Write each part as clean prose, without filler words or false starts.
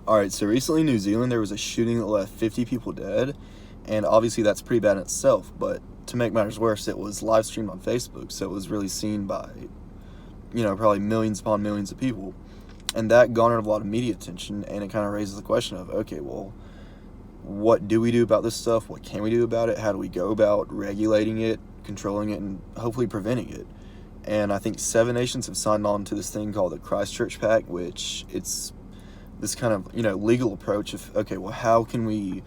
All right, so recently in New Zealand there was a shooting that left 50 people dead, and obviously that's pretty bad in itself, but to make matters worse, it was live streamed on Facebook, so it was really seen by, probably millions upon millions of people. And that garnered a lot of media attention, and it kind of raises the question of, okay, well, what do we do about this stuff? What can we do about it? How do we go about regulating it, controlling it, and hopefully preventing it? And I think 7 nations have signed on to this thing called the Christchurch Pact, which it's this kind of legal approach of, okay, well, how can we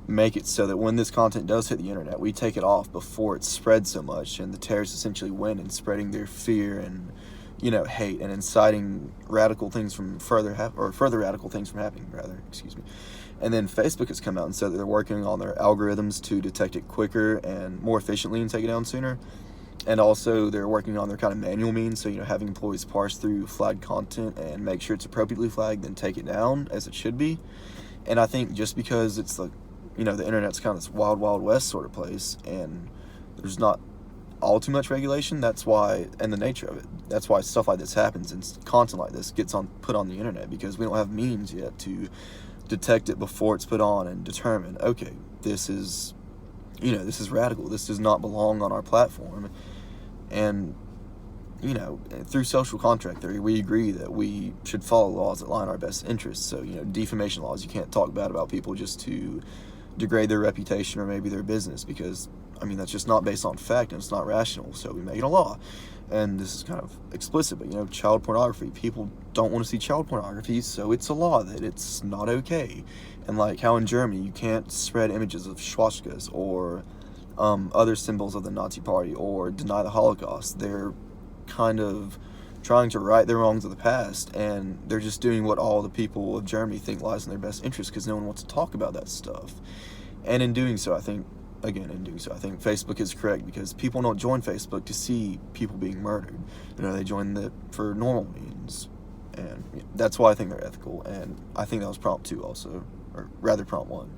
make it so that when this content does hit the internet, we take it off before it spreads so much, and the terrorists essentially win in spreading their fear and hate and inciting radical things from further radical things from happening, rather, excuse me. And then Facebook has come out and said that they're working on their algorithms to detect it quicker and more efficiently and take it down sooner. And also they're working on their kind of manual means, so having employees parse through flagged content and make sure it's appropriately flagged, then take it down as it should be. And I think just because it's the internet's kind of this wild, wild west sort of place, and there's not all too much regulation, that's why, and the nature of it, that's why stuff like this happens and content like this gets put on the internet, because we don't have means yet to detect it before it's put on and determine, okay, this is radical, this does not belong on our platform. And through social contract theory, we agree that we should follow laws that lie in our best interests. So defamation laws, you can't talk bad about people just to degrade their reputation or maybe their business, because that's just not based on fact and it's not rational, so we make it a law. And this is kind of explicit, but child pornography, people don't want to see child pornography, so it's a law that it's not okay. And like how in Germany you can't spread images of swastikas or other symbols of the Nazi party or deny the Holocaust. They're kind of trying to right the wrongs of the past, and they're just doing what all the people of Germany think lies in their best interest, because no one wants to talk about that stuff. And in doing so, I think Facebook is correct, because people don't join Facebook to see people being murdered. They join it for normal means, and that's why I think they're ethical. And I think that was prompt 2 also, or rather prompt 1.